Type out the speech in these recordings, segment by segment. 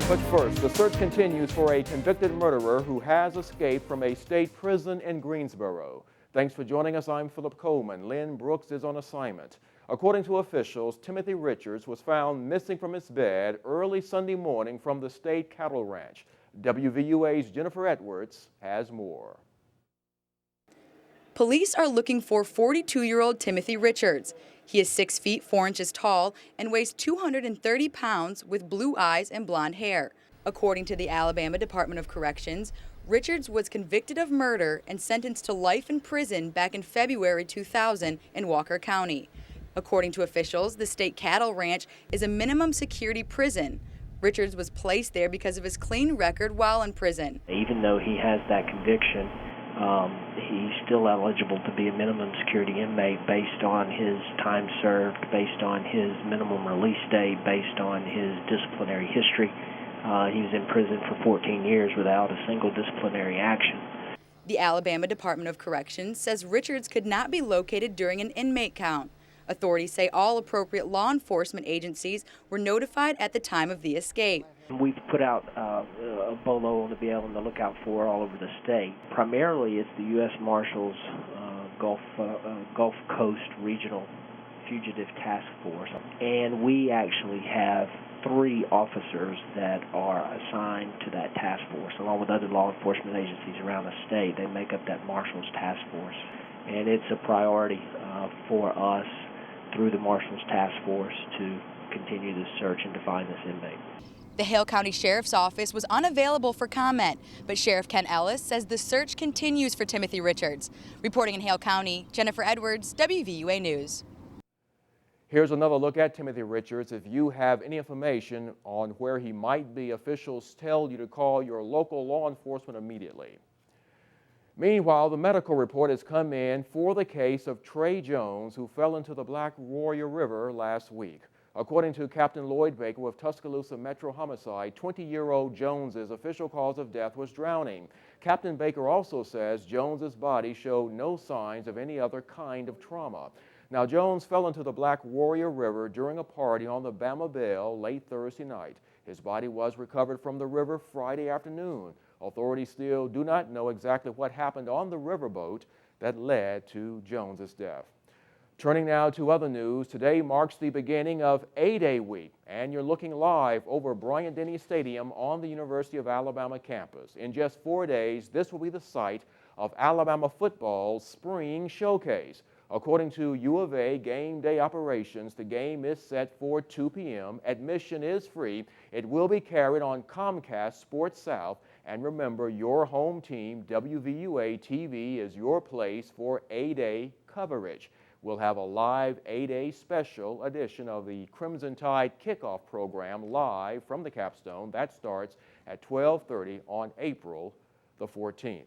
But first, the search continues for a convicted murderer who has escaped from a state prison in Greensboro. Thanks for joining us. I'm Philip Coleman. Lynn Brooks is on assignment. According to officials, Timothy Richards was found missing from his bed early Sunday morning from the state cattle ranch. WVUA's Jennifer Edwards has more. Police are looking for 42-year-old Timothy Richards. He is 6 feet 4 inches tall and weighs 230 pounds with blue eyes and blonde hair. According to the Alabama Department of Corrections, Richards was convicted of murder and sentenced to life in prison back in February 2000 in Walker County. According to officials, the state cattle ranch is a minimum security prison. Richards was placed there because of his clean record while in prison. Even though he has that conviction, he's still eligible to be a minimum security inmate based on his time served, based on his minimum release date, based on his disciplinary history. He was in prison for 14 years without a single disciplinary action. The Alabama Department of Corrections says Richards could not be located during an inmate count. Authorities say all appropriate law enforcement agencies were notified at the time of the escape. We've put out a bolo to be able to look out for all over the state. Primarily, it's the U.S. Marshals Gulf Coast Regional Fugitive Task Force, and we actually have 3 officers that are assigned to that task force, along with other law enforcement agencies around the state. They make up that Marshals Task Force, and it's a priority for us through the Marshals Task Force to continue the search and to find this inmate. The Hale County Sheriff's Office was unavailable for comment, but Sheriff Ken Ellis says the search continues for Timothy Richards. Reporting in Hale County, Jennifer Edwards, WVUA News. Here's another look at Timothy Richards. If you have any information on where he might be, officials tell you to call your local law enforcement immediately. Meanwhile, the medical report has come in for the case of Trey Jones, who fell into the Black Warrior River last week. According to Captain Lloyd Baker of Tuscaloosa Metro Homicide, 20-year-old Jones's official cause of death was drowning. Captain Baker also says Jones's body showed no signs of any other kind of trauma. Now, Jones fell into the Black Warrior River during a party on the Bama Bell late Thursday night. His body was recovered from the river Friday afternoon. Authorities still do not know exactly what happened on the riverboat that led to Jones's death. Turning now to other news, today marks the beginning of A-Day week, and you're looking live over Bryant-Denny Stadium on the University of Alabama campus. In just 4 days, this will be the site of Alabama football's spring showcase. According to U of A game day operations, the game is set for 2 p.m. Admission is free. It will be carried on Comcast Sports South. And remember, your home team, WVUA TV, is your place for A-Day coverage. We'll have a live A-Day special edition of the Crimson Tide kickoff program live from the Capstone. That starts at 12:30 on April the 14th.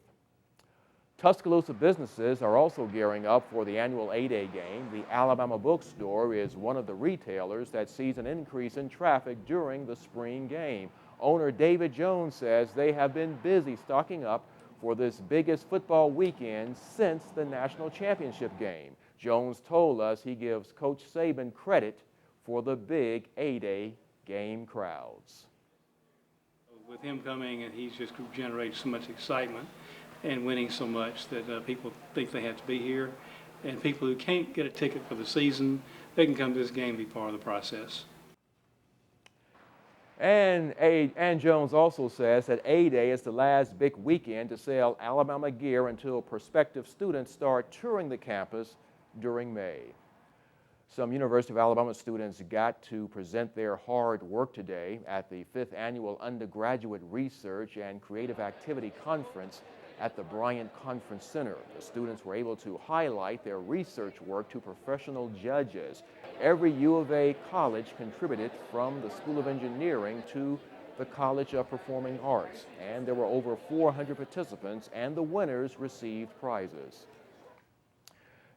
Tuscaloosa businesses are also gearing up for the annual A-Day game. The Alabama Bookstore is one of the retailers that sees an increase in traffic during the spring game. Owner David Jones says they have been busy stocking up for this biggest football weekend since the national championship game. Jones told us he gives Coach Saban credit for the big A-Day game crowds. With him coming, and he's just generated so much excitement and winning so much that people think they have to be here. And people who can't get a ticket for the season, they can come to this game and be part of the process. And Jones also says that A-Day is the last big weekend to sell Alabama gear until prospective students start touring the campus during May. Some University of Alabama students got to present their hard work today at the 5th Annual Undergraduate Research and Creative Activity Conference at the Bryant Conference Center. The students were able to highlight their research work to professional judges. Every U of A college contributed, from the School of Engineering to the College of Performing Arts, and there were over 400 participants, and the winners received prizes.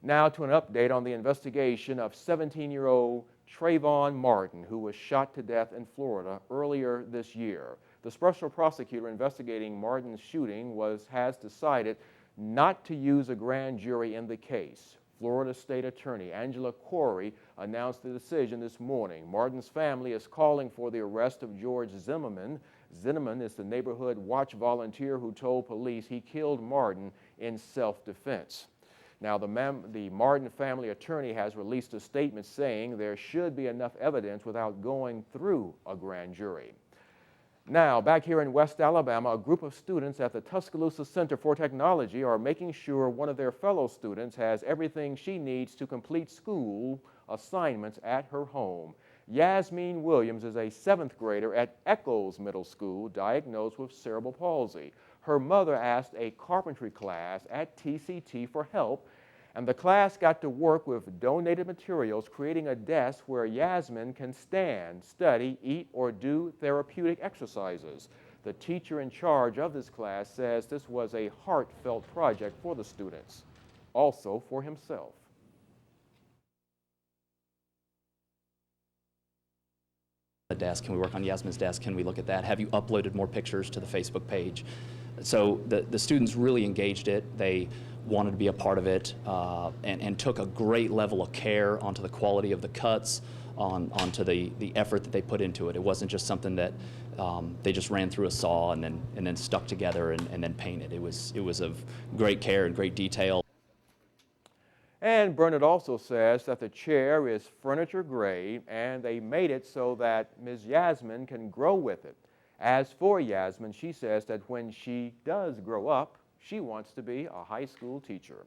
Now to an update on the investigation of 17-year-old Trayvon Martin, who was shot to death in Florida earlier this year. The special prosecutor investigating Martin's shooting has decided not to use a grand jury in the case. Florida State Attorney Angela Corey announced the decision this morning. Martin's family is calling for the arrest of George Zimmerman. Zimmerman is the neighborhood watch volunteer who told police he killed Martin in self-defense. Now, the Martin family attorney has released a statement saying there should be enough evidence without going through a grand jury. Now, back here in West Alabama, a group of students at the Tuscaloosa Center for Technology are making sure one of their fellow students has everything she needs to complete school assignments at her home. Yasmin Williams is a 7th grader at Echols Middle School diagnosed with cerebral palsy. Her mother asked a carpentry class at TCT for help, and the class got to work with donated materials, creating a desk where Yasmin can stand, study, eat, or do therapeutic exercises. The teacher in charge of this class says this was a heartfelt project for the students, also for himself. The desk, can we work on Yasmin's desk? Can we look at that? Have you uploaded more pictures to the Facebook page? So the students really engaged it. They wanted to be a part of it and took a great level of care onto the quality of the cuts, onto the effort that they put into it. It wasn't just something that they just ran through a saw and then stuck together and then painted. It was of great care and great detail. And Bernard also says that the chair is furniture grade and they made it so that Ms. Yasmin can grow with it. As for Yasmin, she says that when she does grow up, she wants to be a high school teacher.